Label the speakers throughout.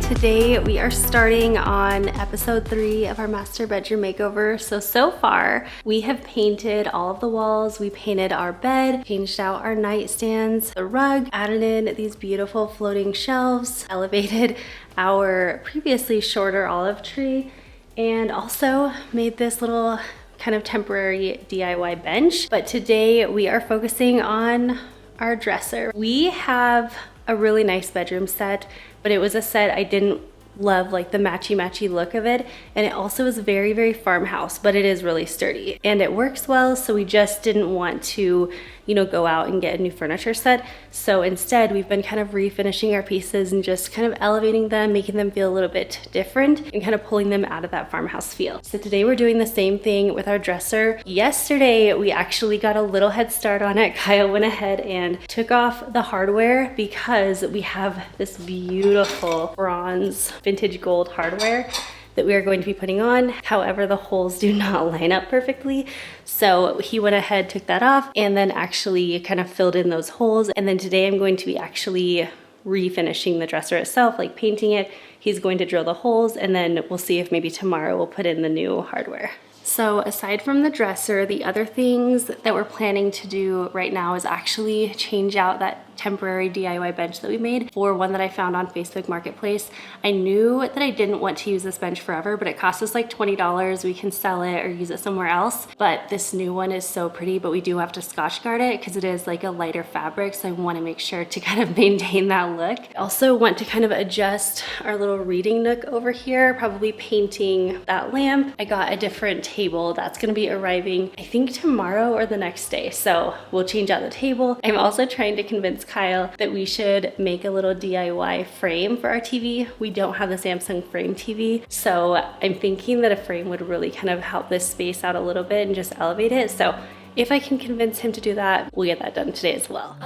Speaker 1: Today we are starting on episode 3 of our master bedroom makeover. So far we have painted all of the walls. We painted our bed, changed out our nightstands, the rug, added in these beautiful floating shelves, elevated our previously shorter olive tree, and also made this little kind of temporary DIY bench. But today we are focusing on our dresser. We have a really nice bedroom set, but it was a set I didn't love, like the matchy look of it, and it also is very farmhouse, but it is really sturdy and it works well. So we just didn't want to, you know, go out and get a new furniture set. So instead we've been kind of refinishing our pieces and just kind of elevating them, making them feel a little bit different and kind of pulling them out of that farmhouse feel. So today we're doing the same thing with our dresser. Yesterday we actually got a little head start on it. Kyle went ahead and took off the hardware because we have this beautiful bronze vintage gold hardware that we are going to be putting on. However, the holes do not line up perfectly. So he went ahead, took that off, and then actually kind of filled in those holes. And then today I'm going to be actually refinishing the dresser itself, like painting it. He's going to drill the holes, and then we'll see if maybe tomorrow we'll put in the new hardware. So aside from the dresser, the other things that we're planning to do right now is actually change out that temporary DIY bench that we made for one that I found on Facebook Marketplace. I knew that I didn't want to use this bench forever, but it cost us like $20. We can sell it or use it somewhere else. But this new one is so pretty, but we do have to Scotch guard it because it is like a lighter fabric. So I want to make sure to kind of maintain that look. I also want to kind of adjust our little reading nook over here, probably painting that lamp. I got a different table that's going to be arriving, I think tomorrow or the next day. So we'll change out the table. I'm also trying to convince Kyle that we should make a little DIY frame for our TV. We don't have the Samsung frame TV, so I'm thinking that a frame would really kind of help this space out a little bit and just elevate it. So if I can convince him to do that, we'll get that done today as well.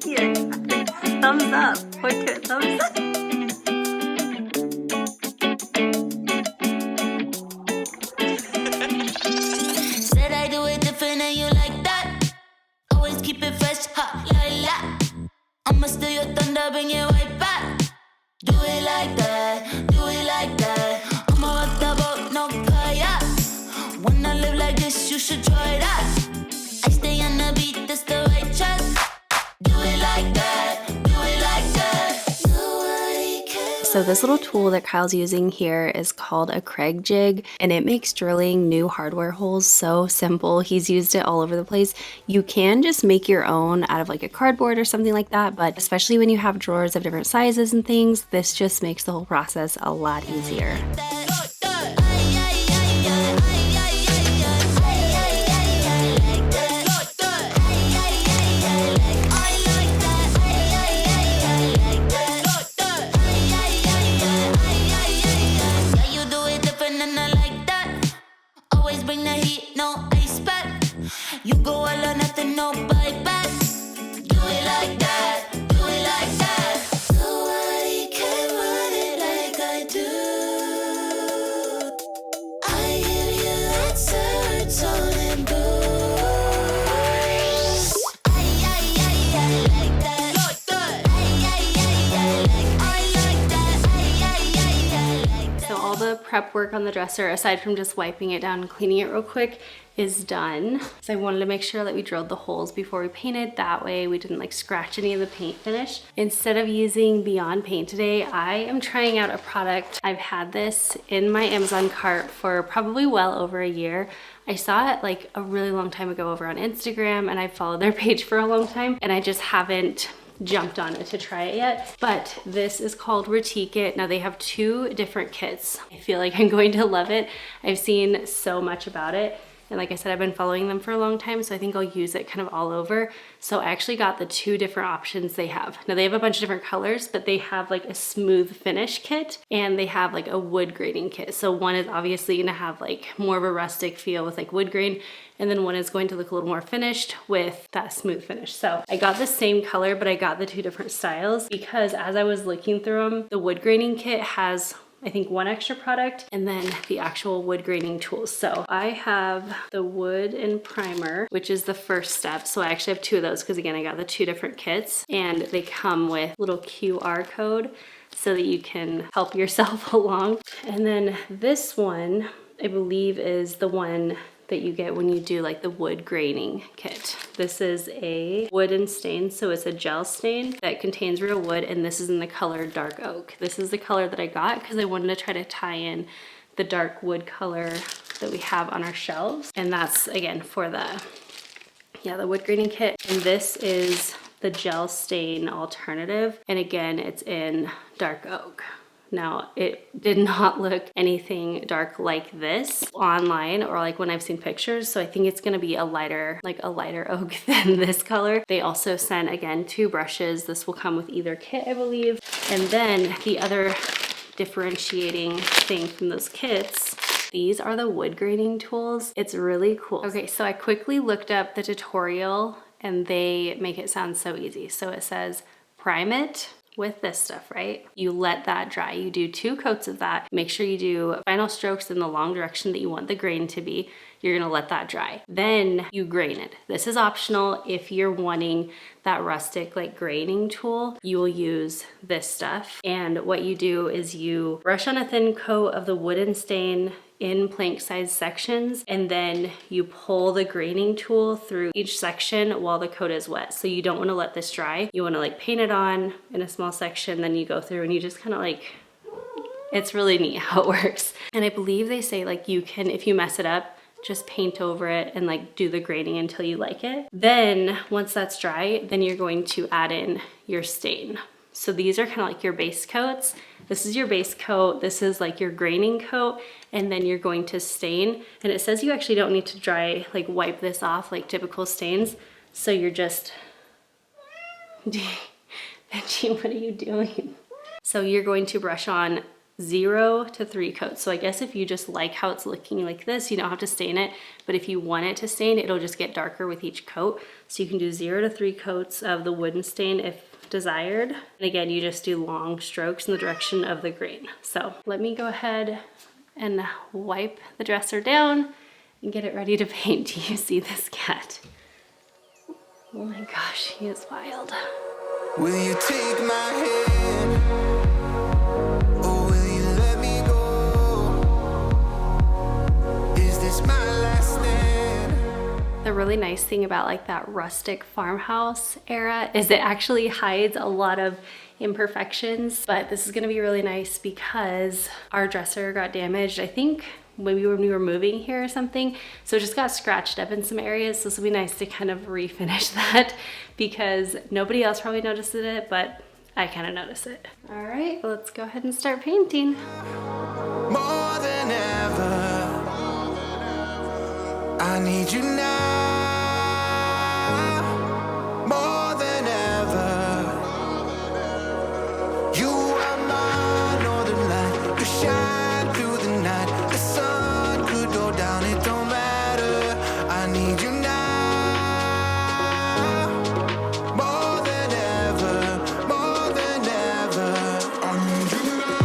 Speaker 1: Here, thumbs up. Point to it, thumbs up.
Speaker 2: Keep it fresh, hot, la la. I'ma steal your thunder, bring it right back. Do it like that, do it like that. I'ma rock the boat, no kayak. Wanna live like this, you should try that. I stay on the beat, that's the right track. Do it like that, do it like that. Nobody can.
Speaker 1: So this little tool that Kyle's using here is called a Craig jig, and it makes drilling new hardware holes so simple. He's used it all over the place. You can just make your own out of like a cardboard or something like that, but especially when you have drawers of different sizes and things, this just makes the whole process a lot easier.
Speaker 2: You go all or nothing, no buyback. Do it like that, do it like that. Nobody can run it like I do. I give you that serotonin boost. Ay, like that. Like that. Like that.
Speaker 1: So all the prep work on the dresser, aside from just wiping it down and cleaning it real quick, is done. So I wanted to make sure that we drilled the holes before we painted. That way we didn't like scratch any of the paint finish. Instead of using Beyond Paint today, I am trying out a product. I've had this in my Amazon cart for probably well over a year. I saw it like a really long time ago over on Instagram, and I followed their page for a long time, and I just haven't jumped on it to try it yet. But this is called Retique. Now they have 2 different kits. I feel like I'm going to love it. I've seen so much about it. And like I said, I've been following them for a long time, so I think I'll use it kind of all over. So I actually got the 2 different options they have. Now they have a bunch of different colors, but they have like a smooth finish kit and they have like a wood graining kit. So one is obviously gonna have like more of a rustic feel with like wood grain, and then one is going to look a little more finished with that smooth finish. So I got the same color, but I got the 2 different styles because as I was looking through them, the wood graining kit has, I think one extra product, and then the actual wood graining tools. So I have the wood and primer, which is the first step. So I actually have 2 of those because again, I got the 2 different kits and they come with little QR code so that you can help yourself along. And then this one, I believe, is the one that you get when you do like the wood graining kit. This is a wooden stain, so it's a gel stain that contains real wood, and this is in the color dark oak. This is the color that I got because I wanted to try to tie in the dark wood color that we have on our shelves. And that's again for the wood graining kit. And this is the gel stain alternative. And again, it's in dark oak. Now, it did not look anything dark like this online or like when I've seen pictures. So I think it's gonna be a lighter oak than this color. They also sent, again, 2 brushes. This will come with either kit, I believe. And then the other differentiating thing from those kits, these are the wood graining tools. It's really cool. Okay, so I quickly looked up the tutorial and they make it sound so easy. So it says, prime it with this stuff, right? You let that dry. You do 2 coats of that. Make sure you do final strokes in the long direction that you want the grain to be. You're gonna let that dry. Then you grain it. This is optional. If you're wanting that rustic like graining tool, you will use this stuff. And what you do is you brush on a thin coat of the wooden stain in plank size sections, and then you pull the graining tool through each section while the coat is wet. So you don't want to let this dry. You want to like paint it on in a small section, then you go through and you just kind of like, it's really neat how it works. And I believe they say like you can, if you mess it up, just paint over it and like do the graining until you like it. Then once that's dry, then you're going to add in your stain. So these are kind of like your base coats. This is your base coat. This is like your graining coat. And then you're going to stain. And it says you actually don't need to dry, like wipe this off like typical stains. So you're just, Benji, what are you doing? So you're going to brush on 0 to 3 coats. So I guess if you just like how it's looking like this, you don't have to stain it. But if you want it to stain, it'll just get darker with each coat. So you can do 0 to 3 coats of the wooden stain if desired. And again, you just do long strokes in the direction of the grain. So let me go ahead and wipe the dresser down and get it ready to paint. Do you see this cat? Oh my gosh, he is wild.
Speaker 2: Will you take my hand? Or will you let me go? Is this my last stand?
Speaker 1: The really nice thing about like that rustic farmhouse era is it actually hides a lot of imperfections, but this is gonna be really nice because our dresser got damaged, I think maybe when we were moving here or something. So it just got scratched up in some areas. So this will be nice to kind of refinish that because nobody else probably noticed it, but I kind of noticed it. All right, let's go ahead and start painting.
Speaker 2: More than ever, I need you now. More than ever, you are my northern light. You shine through the night. The sun could go down, it don't matter. I need you now. More than ever, more than ever. I need you now.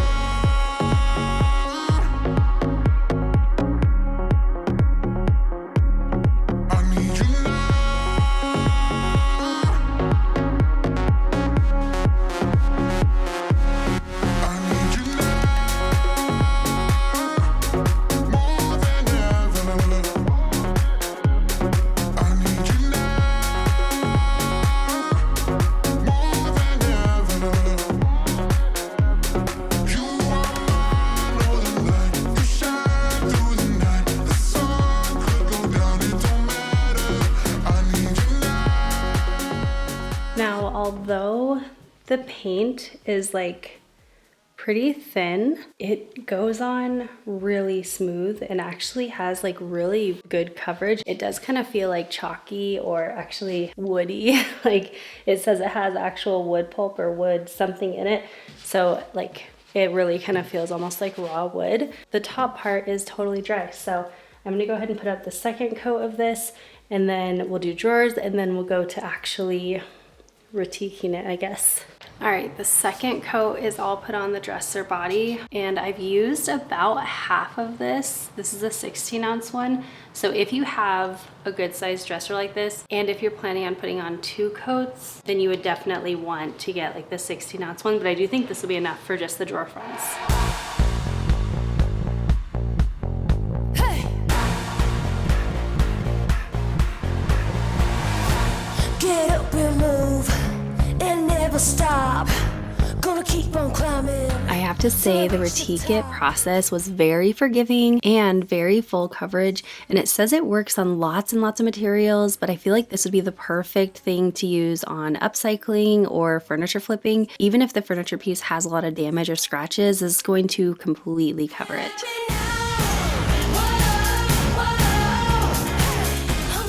Speaker 2: I need you now. I need you now. More than ever. I need you now. More than ever. You are my northern light. You shine through the night. The sun could go down, it don't matter. I need you now.
Speaker 1: Now, although the paint is like pretty thin, it goes on really smooth and actually has like really good coverage. It does kind of feel like chalky or actually woody. Like it says it has actual wood pulp or wood something in it. So like it really kind of feels almost like raw wood. The top part is totally dry. So I'm gonna go ahead and put up the second coat of this and then we'll do drawers and then we'll go to actually retiquing it, I guess. All right, the second coat is all put on the dresser body, and I've used about half of this. This is a 16-ounce one. So if you have a good sized dresser like this, and if you're planning on putting on 2 coats, then you would definitely want to get like the 16-ounce one, but I do think this will be enough for just the drawer fronts.
Speaker 2: Hey! Get up and move and never stop. Gonna keep on climbing.
Speaker 1: I have to say the Retique process was very forgiving and very full coverage, and it says it works on lots and lots of materials, but I feel like this would be the perfect thing to use on upcycling or furniture flipping. Even if the furniture piece has a lot of damage or scratches, this is going to completely cover it.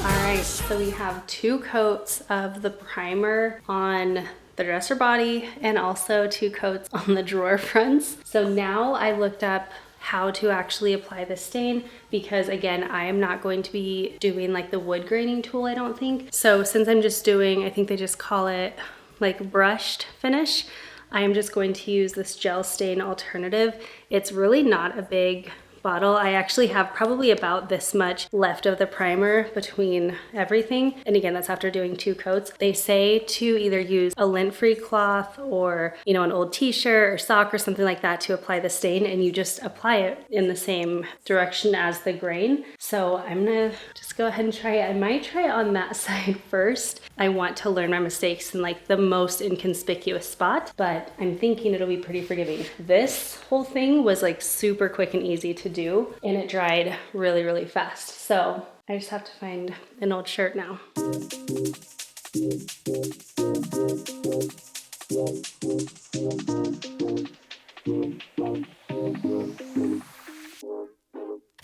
Speaker 1: Alright, so we have 2 coats of the primer on the dresser body and also 2 coats on the drawer fronts. So now I looked up how to actually apply the stain, because again, I am not going to be doing like the wood graining tool, I don't think. So since I'm just doing, I think they just call it like brushed finish, I am just going to use this gel stain alternative. It's really not a big bottle. I actually have probably about this much left of the primer between everything. And again, that's after doing 2 coats. They say to either use a lint-free cloth or, you know, an old t-shirt or sock or something like that to apply the stain, and you just apply it in the same direction as the grain. So I'm gonna just go ahead and try it. I might try it on that side first. I want to learn my mistakes in like the most inconspicuous spot, but I'm thinking it'll be pretty forgiving. This whole thing was like super quick and easy to do, and it dried really, really fast. So I just have to find an old shirt now.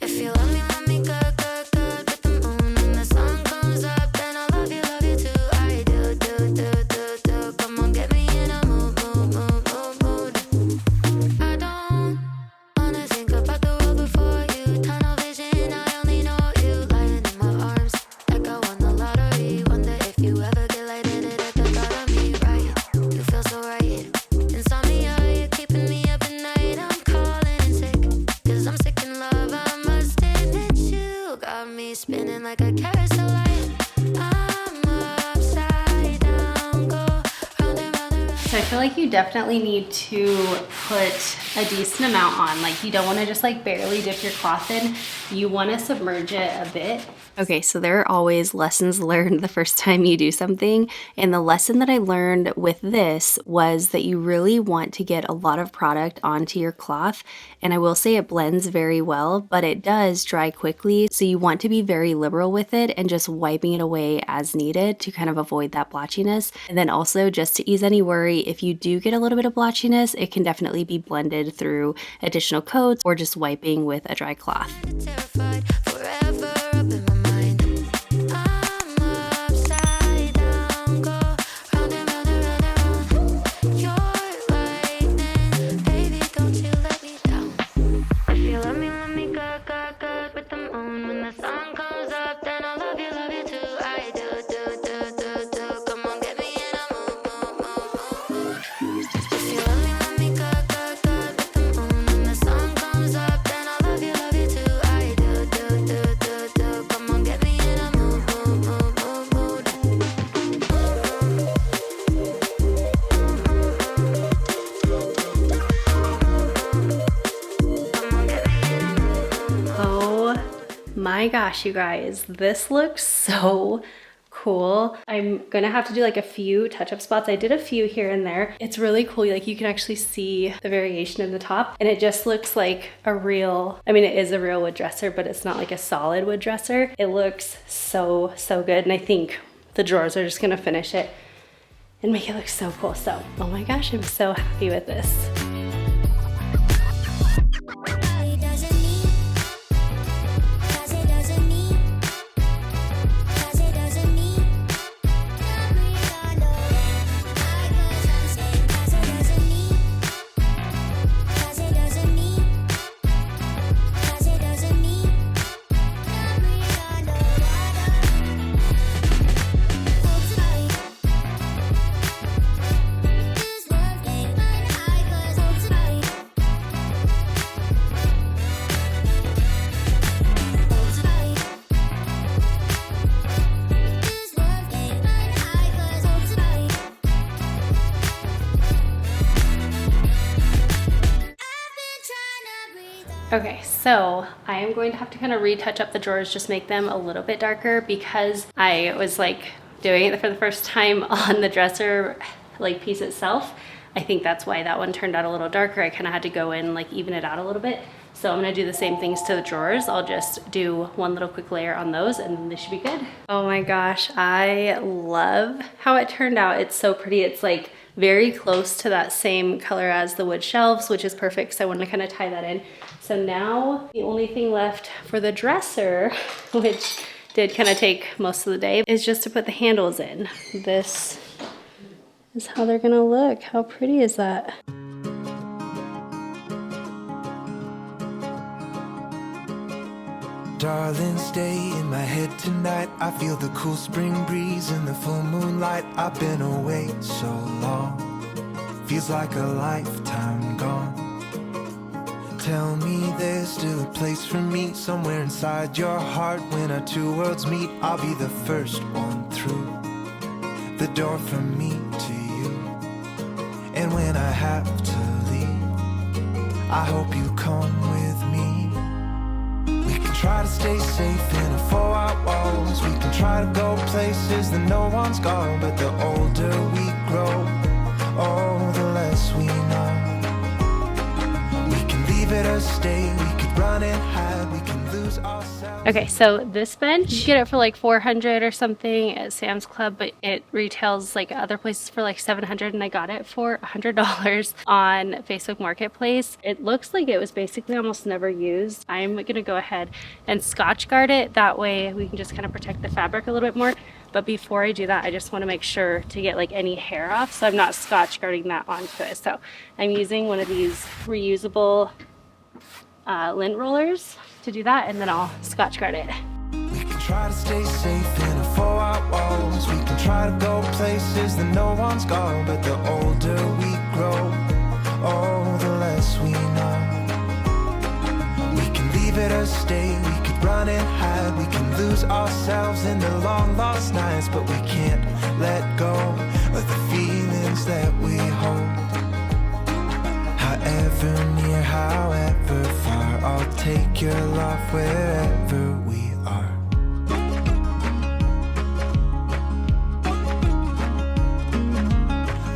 Speaker 2: If you let me go, go, go with the moon. When the sun comes up, then I love you too. I do, do, do, do, do. Come on, get me in a mood, mood, mood, mood, mood. I don't wanna think about the world before you. Tunnel vision, I only know you lying in my arms like I won the lottery. Wonder if you ever get lightheaded at the thought of me, right? You feel so right. Insomnia, you're keeping me up at night. I'm calling in sick, 'cause I'm sick in love. I must admit you got me spinning like a carousel light. I'm upside down, go round and round and round.
Speaker 1: So I feel like you definitely need to put a decent amount on. Like you don't want to just like barely dip your cloth in. You want to submerge it a bit. Okay, so there are always lessons learned the first time you do something. And the lesson that I learned with this was that you really want to get a lot of product onto your cloth. And I will say it blends very well, but it does dry quickly. So you want to be very liberal with it and just wiping it away as needed to kind of avoid that blotchiness. And then also just to ease any worry, if you do get a little bit of blotchiness, it can definitely be blended through additional coats or just wiping with a dry cloth.
Speaker 2: Terrified, forever up in my mind. I'm upside down, go round and round and round and round. You're lightning, baby, don't you let me down. If you let me go, go, go with the moon. When the sun comes up, then I love you too. I do, do, do, do, do. Come on, get me in a mood, mood, mood, mood. If you let me go, go, go with the moon. When the sun comes up, then I love you too. I do, do, do, do, do. Come on, get me in a mood, mood, mood, mood,
Speaker 1: Oh my gosh, you guys, this looks so cool. I'm gonna have to do like a few touch-up spots. I did a few here and there. It's really cool. Like you can actually see the variation in the top, and it just looks like a real, I mean, it is a real wood dresser, but it's not like a solid wood dresser. It looks so, so good. And I think the drawers are just gonna finish it and make it look so cool. So, oh my gosh, I'm so happy with this.
Speaker 2: There's no
Speaker 1: Okay, so I am going to have to kind of retouch up the drawers, just make them a little bit darker because I was like doing it for the first time on the dresser like piece itself. I think that's why that one turned out a little darker. I kind of had to go in like even it out a little bit. So I'm gonna do the same things to the drawers. I'll just do one little quick layer on those and then they should be good. Oh my gosh, I love how it turned out. It's so pretty. It's like very close to that same color as the wood shelves, which is perfect. So I wanted to kind of tie that in. So now the only thing left for the dresser, which did kind of take most of the day, is just to put the handles in. This is how they're gonna look. How pretty is that?
Speaker 3: Darling, stay in my head tonight. I feel the cool spring breeze and the full moonlight. I've been away so long, feels like a lifetime gone. Tell me there's still a place for me somewhere inside your heart. When our two worlds meet, I'll be the first one through the door from me to you. And when I have to leave, I hope you come with me. We can try to stay safe in our four-out walls. We can try to go places that no one's gone. But the older we grow, oh, the less we know. We can leave it or stay. We could run and hide. We can lose ourselves.
Speaker 1: Okay, so this bench, you get it for like $400 or something at Sam's Club, but it retails like other places for like $700, and I got it for $100 on Facebook Marketplace. It looks like it was basically almost never used. I'm gonna go ahead and Scotch guard it. That way we can just kind of protect the fabric a little bit more. But before I do that, I just want to make sure to get like any hair off, so I'm not Scotch guarding that onto it. So I'm using one of these reusable lint rollers to do that, and then I'll Scotch guard it.
Speaker 3: We can try to stay safe in our four-out walls. We can try to go places that no one's gone. But the older we grow, oh, the less we know. We can leave it or stay. We could run and hide. We can lose ourselves in the long lost nights. But we can't let go of the feelings that we hold. However near, however far, I'll take your love wherever we are.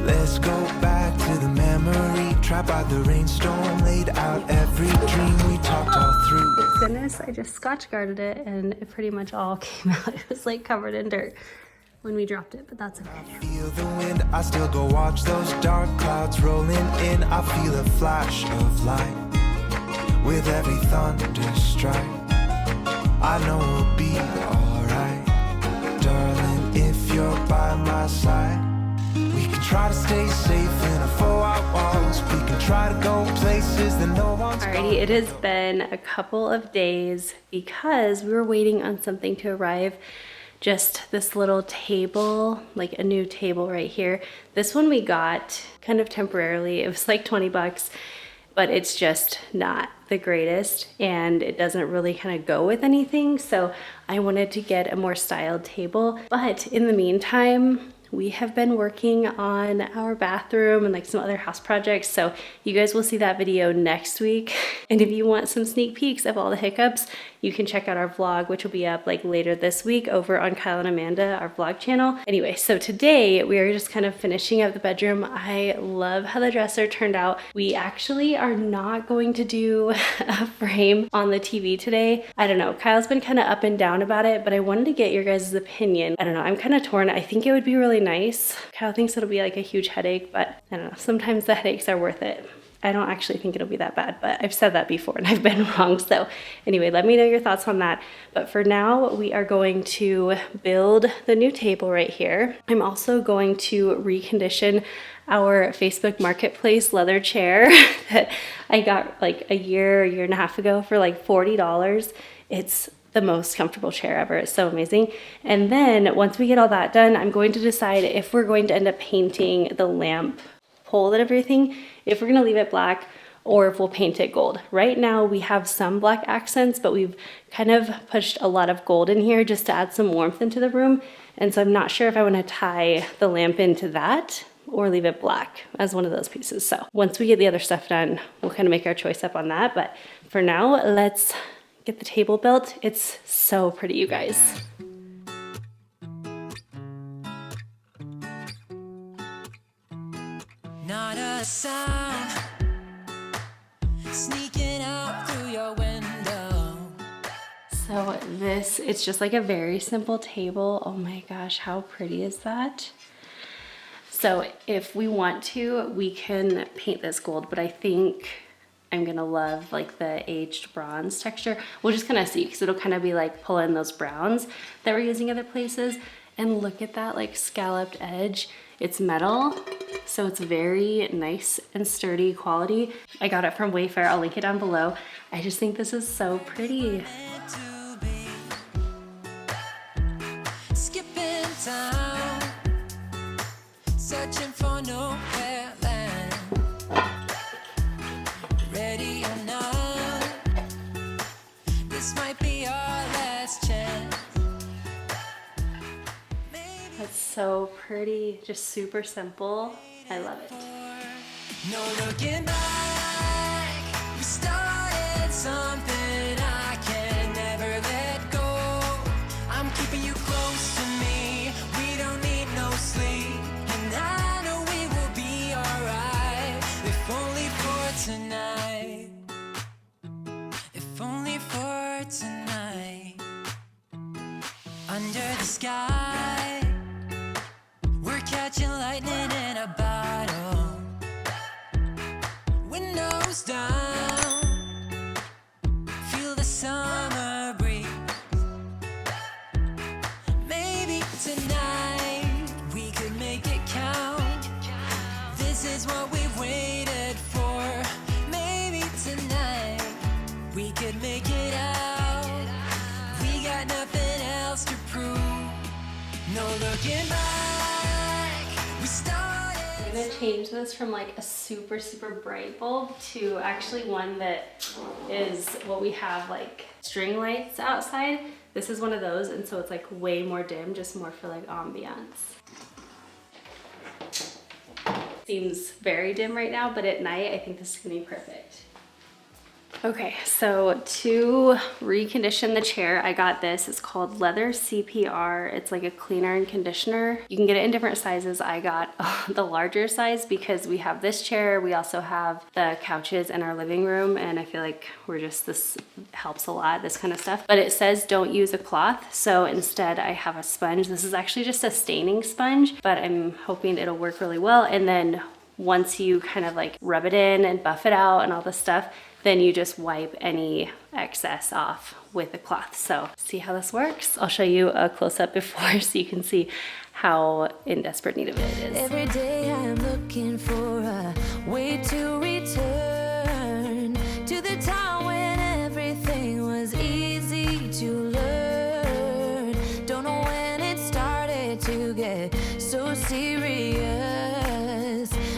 Speaker 3: Let's go back to the memory, trapped by the rainstorm, laid out every dream we talked all through.
Speaker 1: Thank goodness, I just Scotch guarded it and it pretty much all came out. It was like covered in dirt when we dropped it, but that's okay.
Speaker 3: I feel the wind, I still go watch those dark clouds rolling in. I feel a flash of light with every thunder strike. I know we'll be alright, darling, if you're by my side. We can try to stay safe in our four-out walls. We can try to go places that no one's gone.
Speaker 1: Alrighty, it has been a couple of days because we were waiting on something to arrive. Just this little table, like a new table right here. This one we got kind of temporarily. It was like 20 bucks, but it's just not the greatest and it doesn't really kind of go with anything. So I wanted to get a more styled table. But in the meantime, we have been working on our bathroom and like some other house projects. So you guys will see that video next week. And if you want some sneak peeks of all the hiccups, you can check out our vlog, which will be up like later this week over on Kyle and Amanda, our vlog channel. Anyway, so today we are just kind of finishing up the bedroom. I love how the dresser turned out. We actually are not going to do a frame on the TV today. I don't know, Kyle's been kind of up and down about it, but I wanted to get your guys' opinion. I don't know, I'm kind of torn. I think it would be really nice. Kyle thinks it'll be like a huge headache, but I don't know, sometimes the headaches are worth it. I don't actually think it'll be that bad, but I've said that before and I've been wrong. So anyway, let me know your thoughts on that. But for now, we are going to build the new table right here. I'm also going to recondition our Facebook Marketplace leather chair that I got like a year and a half ago for like $40. It's the most comfortable chair ever. It's so amazing. And then once we get all that done, I'm going to decide if we're going to end up painting the lamp pole and everything, if we're gonna leave it black or if we'll paint it gold. Right now we have some black accents, but we've kind of pushed a lot of gold in here just to add some warmth into the room. And so I'm not sure if I want to tie the lamp into that or leave it black as one of those pieces. So once we get the other stuff done, we'll kind of make our choice up on that. But for now, let's get the table built. It's so pretty, you guys.
Speaker 3: Not a sound sneaking out through your window.
Speaker 1: So this, it's just like a very simple table. Oh my gosh, how pretty is that? So if we want to, we can paint this gold, but I think I'm gonna love like the aged bronze texture. We'll just kind of see, because it'll kind of be like pull in those browns that we're using other places. And look at that like scalloped edge. It's metal, so it's very nice and sturdy quality. I got it from Wayfair, I'll link it down below. I just think this is so pretty.
Speaker 3: Skipping town, searching for nowhere land. Ready or not, this might be our last chance.
Speaker 1: That's so pretty, just super simple. I love it.
Speaker 3: No looking back, we started something I can never let go. I'm keeping you close to me, we don't need no sleep. And I know we will be alright, if only for tonight. If only for tonight. Under the sky, we're catching lightning in a bottle. Windows down, feel the summer breeze. Maybe tonight we could make it count. This is what we've waited for. Maybe tonight we could make it out. We got nothing else to prove. No looking back, we started.
Speaker 1: I'm gonna change this from like a super, super bright bulb to actually one that is what we have, like string lights outside. This is one of those, and so it's like way more dim, just more for like ambiance. Seems very dim right now, but at night I think this is gonna be perfect. Okay, so to recondition the chair, I got this. It's called Leather CPR. It's like a cleaner and conditioner. You can get it in different sizes. I got the larger size because we have this chair. We also have the couches in our living room, and I feel like this helps a lot, this kind of stuff. But it says don't use a cloth, so instead I have a sponge. This is actually just a staining sponge, but I'm hoping it'll work really well. And then once you kind of like rub it in and buff it out and all this stuff, then you just wipe any excess off with a cloth. So see how this works? I'll show you a close-up before so you can see how in desperate need of it it is.
Speaker 2: Every day I'm looking for a way to return to the time when everything was easy to learn. Don't know when it started to get so serious.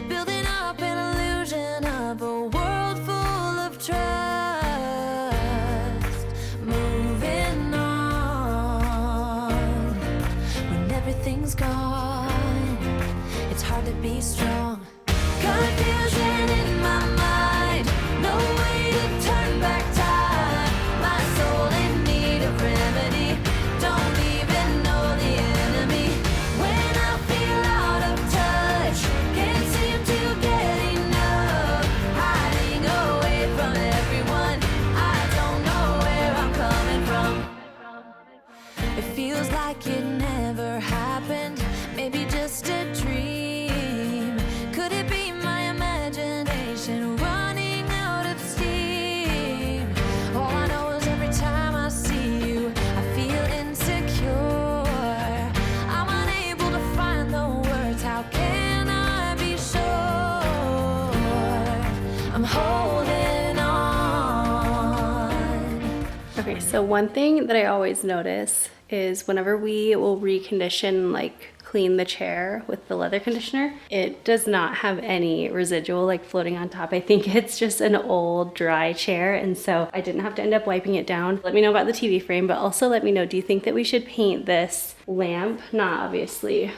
Speaker 2: Building up an illusion of a world full of trust. Moving on when everything's gone. It's hard to be strong. Confusion in my mind. No way to turn back time. My soul in need of remedy. Don't even know the enemy. When I feel out of touch, can't seem to get enough. Hiding away from everyone. I don't know where I'm coming from. It feels like it never happened. Maybe just a dream. Could it be my imagination running out of steam? All I know is every time I see you, I feel insecure. I'm unable to find the words. How can I be sure? I'm holding on.
Speaker 1: Okay, so one thing that I always notice is whenever we will recondition, like clean the chair with the leather conditioner, it does not have any residual like floating on top. I think it's just an old dry chair, and so I didn't have to end up wiping it down. Let me know about the TV frame, but also let me know, do you think that we should paint this lamp? Not obviously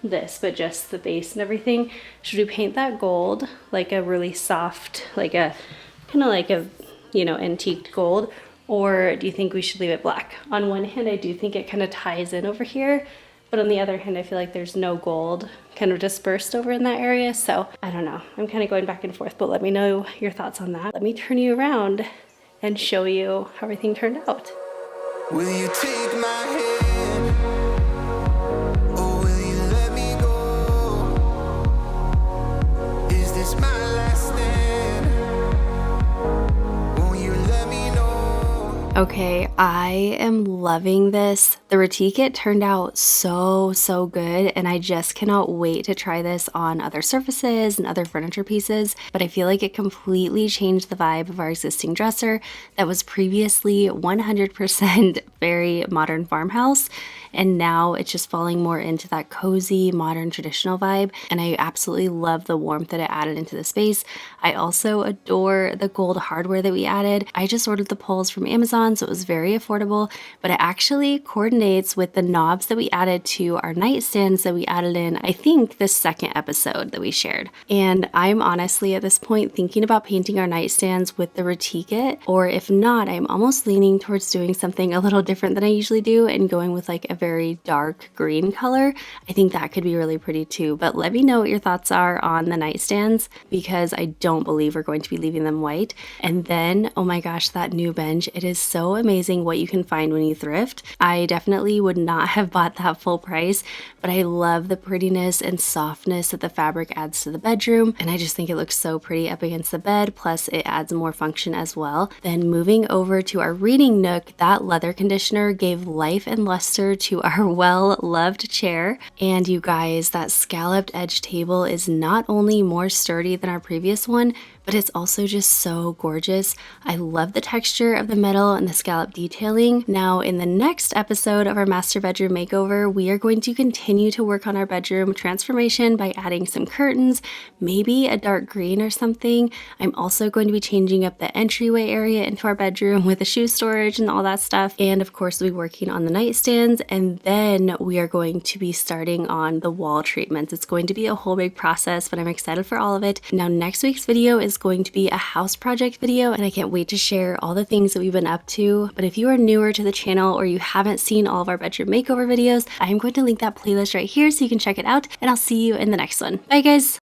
Speaker 1: this, but just the base and everything. Should we paint that gold, like a really soft, like a kind of like a, you know, antiqued gold? Or do you think we should leave it black? On one hand, I do think it kind of ties in over here, but on the other hand, I feel like there's no gold kind of dispersed over in that area. So I don't know, I'm kind of going back and forth, but let me know your thoughts on that. Let me turn you around and show you how everything turned out.
Speaker 3: Will you take my hand, or will you let me go? Is this my last stand? Won't you let me know?
Speaker 1: Okay, I am loving this. The Retique It turned out so good, and I just cannot wait to try this on other surfaces and other furniture pieces, but I feel like it completely changed the vibe of our existing dresser that was previously 100% very modern farmhouse, and now it's just falling more into that cozy, modern, traditional vibe, and I absolutely love the warmth that it added into the space. I also adore the gold hardware that we added. I just ordered the poles from Amazon, so it was very affordable, but it actually coordinates with the knobs that we added to our nightstands that we added in, I think, the second episode that we shared. And I'm honestly at this point thinking about painting our nightstands with the Retique It, or if not, I'm almost leaning towards doing something a little different than I usually do and going with like a very dark green color. I think that could be really pretty too, but let me know what your thoughts are on the nightstands, because I don't believe we're going to be leaving them white. And then, oh my gosh, that new bench, it is so amazing what you can find when you thrift. I definitely would not have bought that full price, but I love the prettiness and softness that the fabric adds to the bedroom, and I just think it looks so pretty up against the bed, plus it adds more function as well. Then moving over to our reading nook, that leather conditioner gave life and luster to our well-loved chair, and you guys, that scalloped edge table is not only more sturdy than our previous one, but it's also just so gorgeous. I love the texture of the metal and the scallop detailing. Now, in the next episode of our master bedroom makeover, we are going to continue to work on our bedroom transformation by adding some curtains, maybe a dark green or something. I'm also going to be changing up the entryway area into our bedroom with the shoe storage and all that stuff. And of course, we'll be working on the nightstands, and then we are going to be starting on the wall treatments. It's going to be a whole big process, but I'm excited for all of it. Now, next week's video is going to be a house project video, and I can't wait to share all the things that we've been up to. But if you are newer to the channel or you haven't seen all of our bedroom makeover videos, I'm going to link that playlist right here so you can check it out, and I'll see you in the next one. Bye guys!